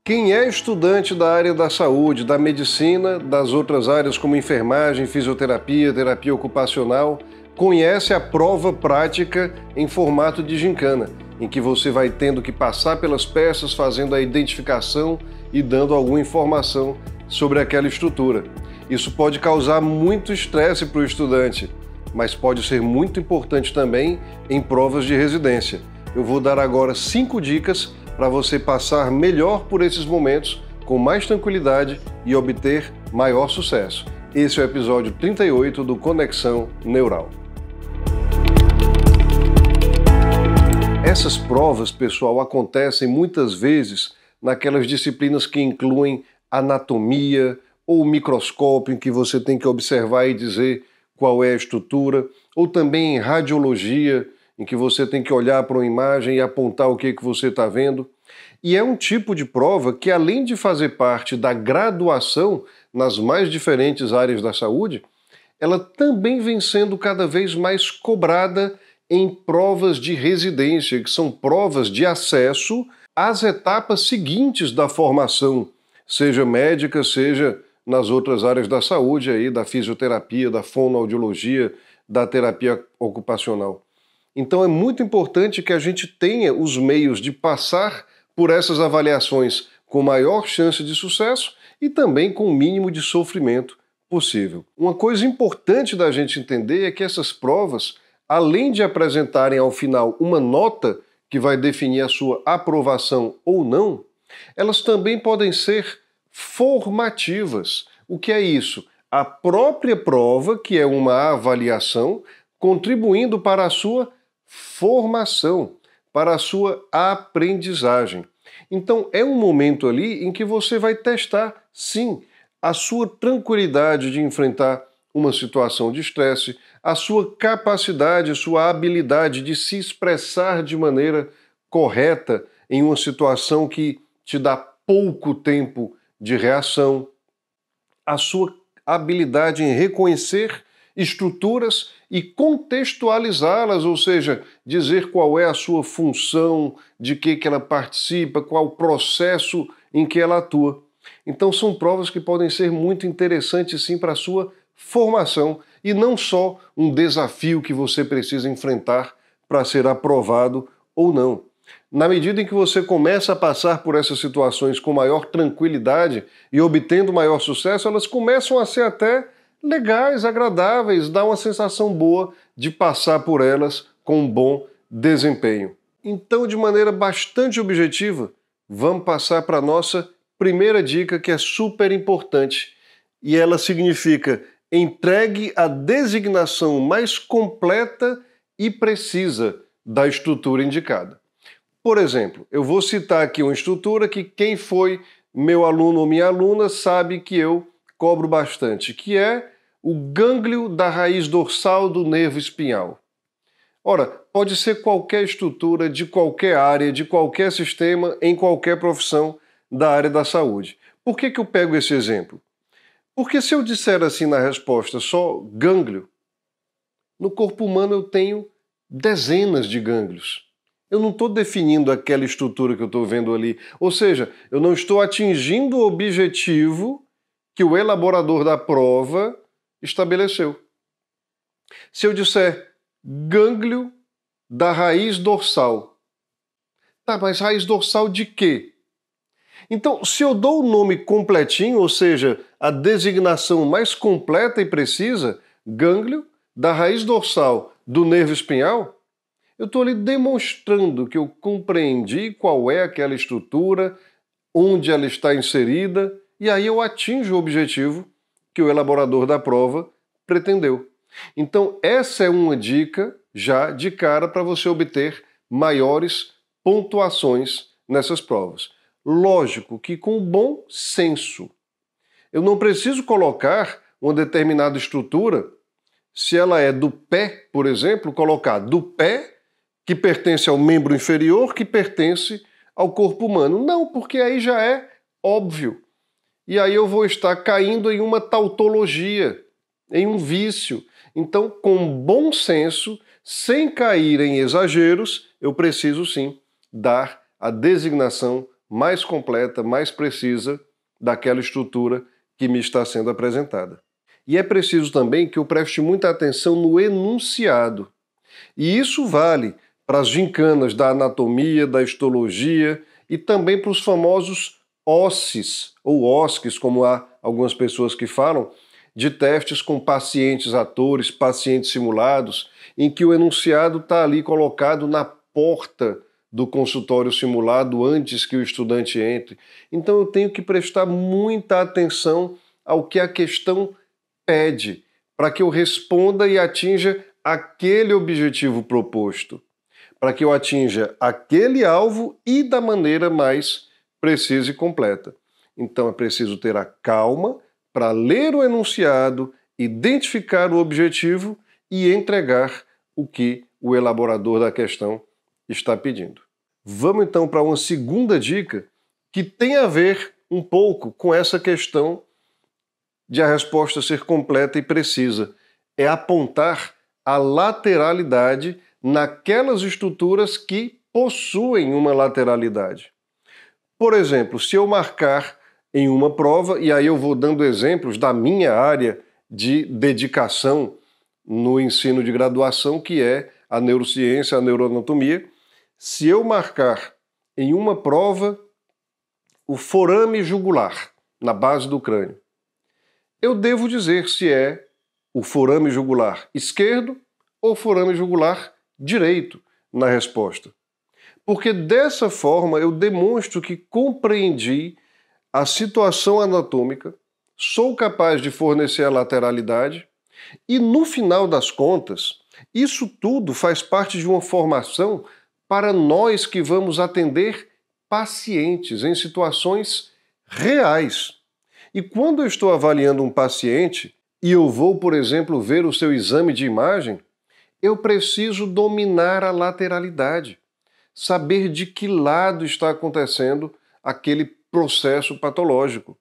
Quem é estudante da área da saúde, da medicina, das outras áreas como enfermagem, fisioterapia, terapia ocupacional, conhece a prova prática em formato de gincana, em que você vai tendo que passar pelas peças, fazendo a identificação e dando alguma informação sobre aquela estrutura. Isso pode causar muito estresse para o estudante, mas pode ser muito importante também em provas de residência. Eu vou dar agora 5 dicas para você passar melhor por esses momentos, com mais tranquilidade e obter maior sucesso. Esse é o episódio 38 do Conexão Neural. Essas provas, pessoal, acontecem muitas vezes naquelas disciplinas que incluem anatomia ou microscópio, em que você tem que observar e dizer qual é a estrutura, ou também em radiologia, em que você tem que olhar para uma imagem e apontar o que você está vendo. E é um tipo de prova que, além de fazer parte da graduação nas mais diferentes áreas da saúde, ela também vem sendo cada vez mais cobrada em provas de residência, que são provas de acesso às etapas seguintes da formação, seja médica, seja nas outras áreas da saúde, aí, da fisioterapia, da fonoaudiologia, da terapia ocupacional. Então é muito importante que a gente tenha os meios de passar por essas avaliações com maior chance de sucesso e também com o mínimo de sofrimento possível. Uma coisa importante da gente entender é que essas provas, além de apresentarem ao final uma nota que vai definir a sua aprovação ou não, elas também podem ser formativas. O que é isso? A própria prova, que é uma avaliação, contribuindo para a sua formação, para a sua aprendizagem. Então é um momento ali em que você vai testar, sim, a sua tranquilidade de enfrentar uma situação de estresse, a sua capacidade, a sua habilidade de se expressar de maneira correta em uma situação que te dá pouco tempo de reação, a sua habilidade em reconhecer estruturas e contextualizá-las, ou seja, dizer qual é a sua função, de que ela participa, qual o processo em que ela atua. Então são provas que podem ser muito interessantes sim para a sua formação e não só um desafio que você precisa enfrentar para ser aprovado ou não. Na medida em que você começa a passar por essas situações com maior tranquilidade e obtendo maior sucesso, elas começam a ser até legais, agradáveis, dá uma sensação boa de passar por elas com um bom desempenho. Então, de maneira bastante objetiva, vamos passar para a nossa primeira dica, que é super importante, e ela significa: entregue a designação mais completa e precisa da estrutura indicada. Por exemplo, eu vou citar aqui uma estrutura que quem foi meu aluno ou minha aluna sabe que eu cobro bastante, que é o gânglio da raiz dorsal do nervo espinhal. Ora, pode ser qualquer estrutura, de qualquer área, de qualquer sistema, em qualquer profissão da área da saúde. Por que eu pego esse exemplo? Porque se eu disser assim na resposta só gânglio, no corpo humano eu tenho dezenas de gânglios. Eu não estou definindo aquela estrutura que eu estou vendo ali. Ou seja, eu não estou atingindo o objetivo que o elaborador da prova estabeleceu. Se eu disser gânglio da raiz dorsal, tá, mas raiz dorsal de quê? Então, se eu dou o nome completinho, ou seja, a designação mais completa e precisa, gânglio da raiz dorsal do nervo espinhal, eu estou ali demonstrando que eu compreendi qual é aquela estrutura, onde ela está inserida, e aí eu atinjo o objetivo que o elaborador da prova pretendeu. Então, essa é uma dica já de cara para você obter maiores pontuações nessas provas. Lógico que com bom senso. Eu não preciso colocar uma determinada estrutura, se ela é do pé, por exemplo, colocar do pé, que pertence ao membro inferior, que pertence ao corpo humano. Não, porque aí já é óbvio. E aí eu vou estar caindo em uma tautologia, em um vício. Então, com bom senso, sem cair em exageros, eu preciso sim dar a designação mais completa, mais precisa daquela estrutura que me está sendo apresentada. E é preciso também que eu preste muita atenção no enunciado. E isso vale para as gincanas da anatomia, da histologia e também para os famosos OSCEs, ou OSCEs, como há algumas pessoas que falam, de testes com pacientes atores, pacientes simulados, em que o enunciado está ali colocado na porta do consultório simulado antes que o estudante entre. Então eu tenho que prestar muita atenção ao que a questão pede, para que eu responda e atinja aquele objetivo proposto, para que eu atinja aquele alvo e da maneira mais precisa e completa. Então é preciso ter a calma para ler o enunciado, identificar o objetivo e entregar o que o elaborador da questão está pedindo. Vamos então para uma segunda dica que tem a ver um pouco com essa questão de a resposta ser completa e precisa. É apontar a lateralidade naquelas estruturas que possuem uma lateralidade. Por exemplo, se eu marcar em uma prova, e aí eu vou dando exemplos da minha área de dedicação no ensino de graduação, que é a neurociência, a neuroanatomia, se eu marcar em uma prova o forame jugular, na base do crânio, eu devo dizer se é o forame jugular esquerdo ou forame jugular direito na resposta. Porque dessa forma eu demonstro que compreendi a situação anatômica, sou capaz de fornecer a lateralidade e, no final das contas, isso tudo faz parte de uma formação para nós que vamos atender pacientes em situações reais. E quando eu estou avaliando um paciente e eu vou, por exemplo, ver o seu exame de imagem, eu preciso dominar a lateralidade, saber de que lado está acontecendo aquele processo patológico.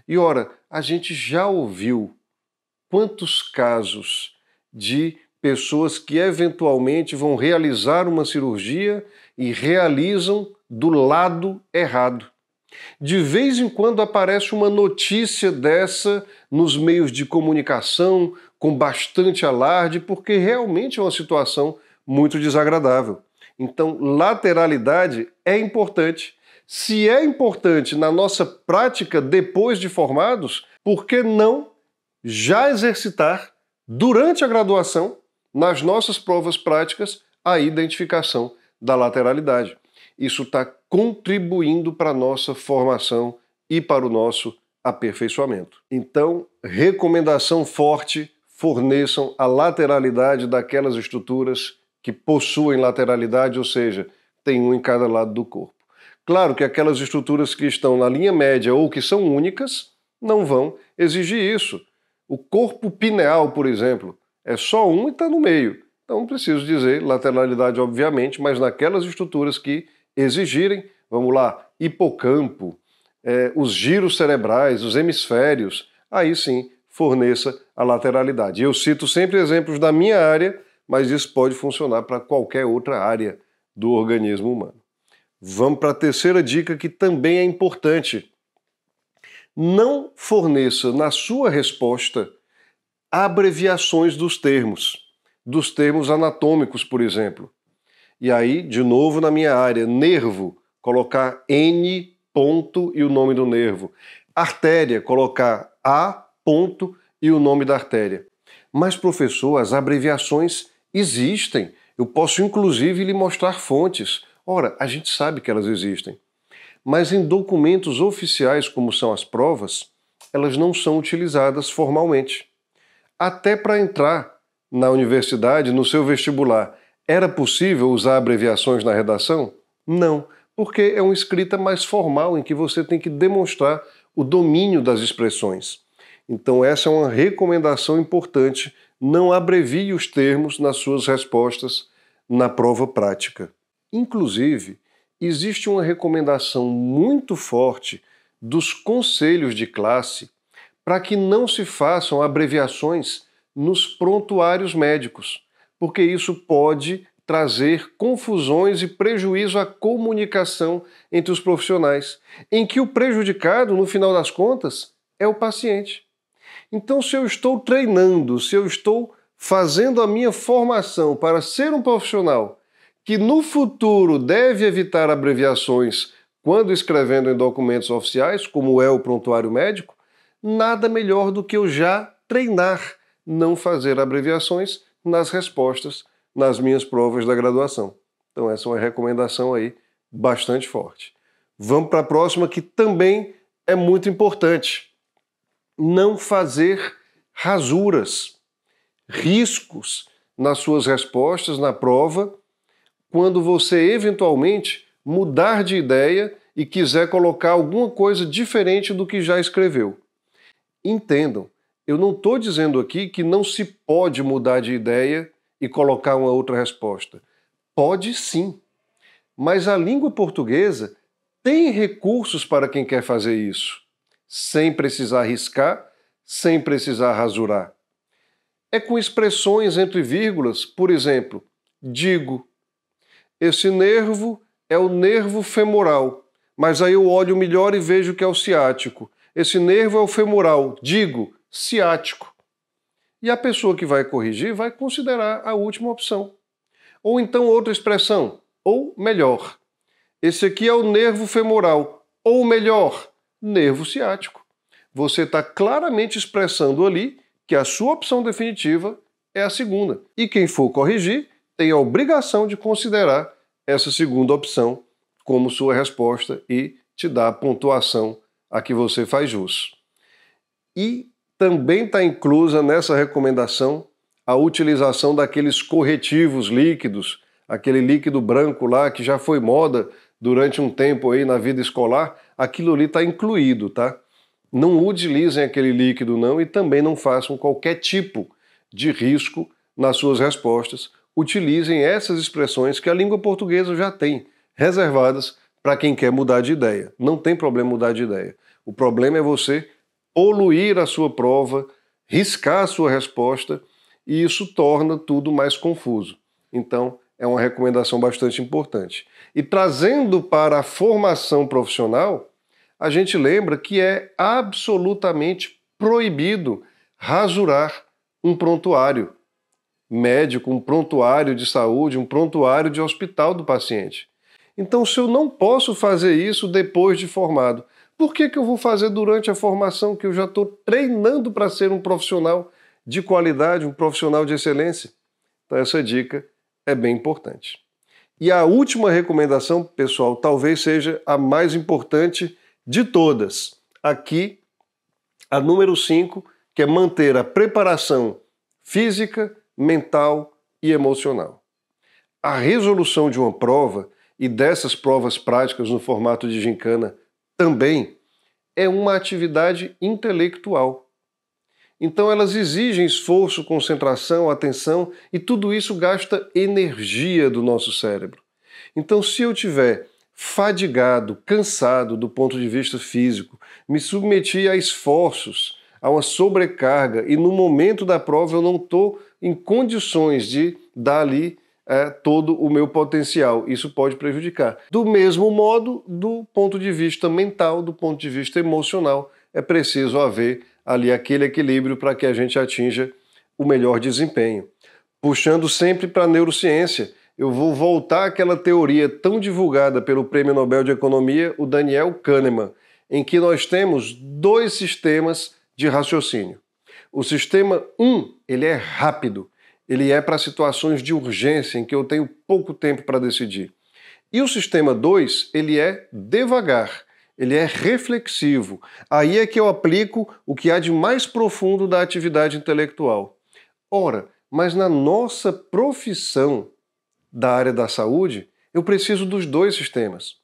E ora, a gente já ouviu quantos casos de pessoas que eventualmente vão realizar uma cirurgia e realizam do lado errado. De vez em quando aparece uma notícia dessa nos meios de comunicação, com bastante alarde, porque realmente é uma situação muito desagradável. Então, lateralidade é importante. Se é importante na nossa prática depois de formados, por que não já exercitar durante a graduação, nas nossas provas práticas, a identificação da lateralidade? Isso está contribuindo para a nossa formação e para o nosso aperfeiçoamento. Então, recomendação forte, forneçam a lateralidade daquelas estruturas que possuem lateralidade, ou seja, tem um em cada lado do corpo. Claro que aquelas estruturas que estão na linha média ou que são únicas não vão exigir isso. O corpo pineal, por exemplo, é só um e está no meio. Então não preciso dizer lateralidade, obviamente, mas naquelas estruturas que exigirem, vamos lá, hipocampo, os giros cerebrais, os hemisférios, aí sim forneça a lateralidade. Eu cito sempre exemplos da minha área, mas isso pode funcionar para qualquer outra área do organismo humano. Vamos para a terceira dica, que também é importante. Não forneça na sua resposta abreviações dos termos anatômicos, por exemplo. E aí, de novo, na minha área, nervo, colocar N ponto e o nome do nervo. Artéria, colocar A ponto e o nome da artéria. Mas, professor, as abreviações existem. Eu posso, inclusive, lhe mostrar fontes. Ora, a gente sabe que elas existem. Mas em documentos oficiais, como são as provas, elas não são utilizadas formalmente. Até para entrar na universidade, no seu vestibular, era possível usar abreviações na redação? Não, porque é uma escrita mais formal em que você tem que demonstrar o domínio das expressões. Então essa é uma recomendação importante, não abrevie os termos nas suas respostas na prova prática. Inclusive, existe uma recomendação muito forte dos conselhos de classe para que não se façam abreviações nos prontuários médicos, porque isso pode trazer confusões e prejuízo à comunicação entre os profissionais, em que o prejudicado, no final das contas, é o paciente. Então, se eu estou treinando, se eu estou fazendo a minha formação para ser um profissional que no futuro deve evitar abreviações quando escrevendo em documentos oficiais, como é o prontuário médico, nada melhor do que eu já treinar, não fazer abreviações nas respostas nas minhas provas da graduação. Então essa é uma recomendação aí bastante forte. Vamos para a próxima, que também é muito importante. Não fazer rasuras, riscos nas suas respostas na prova, quando você eventualmente mudar de ideia e quiser colocar alguma coisa diferente do que já escreveu. Entendam, eu não estou dizendo aqui que não se pode mudar de ideia e colocar uma outra resposta. Pode sim, mas a língua portuguesa tem recursos para quem quer fazer isso, sem precisar riscar, sem precisar rasurar. É com expressões entre vírgulas, por exemplo, digo, esse nervo é o nervo femoral, mas aí eu olho melhor e vejo que é o ciático. Esse nervo é o femoral, digo, ciático. E a pessoa que vai corrigir vai considerar a última opção. Ou então outra expressão, ou melhor. Esse aqui é o nervo femoral, ou melhor, nervo ciático. Você está claramente expressando ali que a sua opção definitiva é a segunda. E quem for corrigir tem a obrigação de considerar essa segunda opção como sua resposta e te dar a pontuação a que você faz jus. E também está inclusa nessa recomendação a utilização daqueles corretivos líquidos, aquele líquido branco lá que já foi moda durante um tempo aí na vida escolar, aquilo ali está incluído, tá? Não utilizem aquele líquido não e também não façam qualquer tipo de risco nas suas respostas. Utilizem essas expressões que a língua portuguesa já tem, reservadas para quem quer mudar de ideia. Não tem problema mudar de ideia. O problema é você poluir a sua prova, riscar a sua resposta, e isso torna tudo mais confuso. Então, é uma recomendação bastante importante. E trazendo para a formação profissional, a gente lembra que é absolutamente proibido rasurar um prontuário médico, um prontuário de saúde, um prontuário de hospital do paciente. Então, se eu não posso fazer isso depois de formado, por que eu vou fazer durante a formação, que eu já estou treinando para ser um profissional de qualidade, um profissional de excelência? Então essa dica é bem importante. E a última recomendação, pessoal, talvez seja a mais importante de todas. Aqui, a número 5, que é manter a preparação física, mental e emocional. A resolução de uma prova, e dessas provas práticas no formato de gincana também, é uma atividade intelectual. Então elas exigem esforço, concentração, atenção, e tudo isso gasta energia do nosso cérebro. Então, se eu tiver fadigado, cansado do ponto de vista físico, me submeti a esforços, a uma sobrecarga, e no momento da prova eu não estou em condições de dar ali todo o meu potencial. Isso pode prejudicar. Do mesmo modo, do ponto de vista mental, do ponto de vista emocional, é preciso haver ali aquele equilíbrio para que a gente atinja o melhor desempenho. Puxando sempre para a neurociência, eu vou voltar àquela teoria tão divulgada pelo Prêmio Nobel de Economia, o Daniel Kahneman, em que nós temos 2 sistemas de raciocínio. O sistema 1, ele é rápido. Ele é para situações de urgência, em que eu tenho pouco tempo para decidir. E o sistema 2, ele é devagar, ele é reflexivo. Aí é que eu aplico o que há de mais profundo da atividade intelectual. Ora, mas na nossa profissão da área da saúde, eu preciso dos 2 sistemas.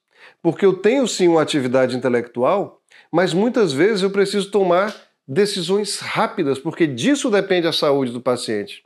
Porque eu tenho sim uma atividade intelectual, mas muitas vezes eu preciso tomar decisões rápidas, porque disso depende a saúde do paciente.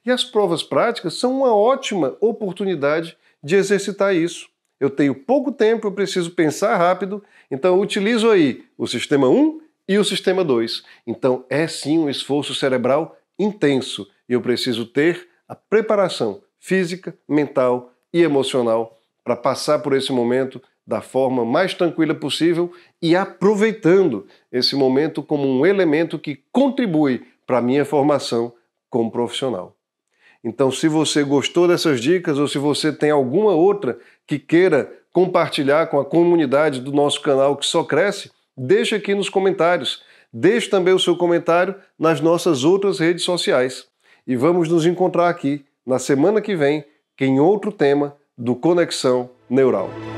E as provas práticas são uma ótima oportunidade de exercitar isso. Eu tenho pouco tempo, eu preciso pensar rápido, então eu utilizo aí o sistema 1 e o sistema 2. Então é sim um esforço cerebral intenso e eu preciso ter a preparação física, mental e emocional para passar por esse momento da forma mais tranquila possível e aproveitando esse momento como um elemento que contribui para a minha formação como profissional. Então, se você gostou dessas dicas ou se você tem alguma outra que queira compartilhar com a comunidade do nosso canal que só cresce, deixa aqui nos comentários. Deixe também o seu comentário nas nossas outras redes sociais. E vamos nos encontrar aqui na semana que vem em outro tema do Conexão Neural.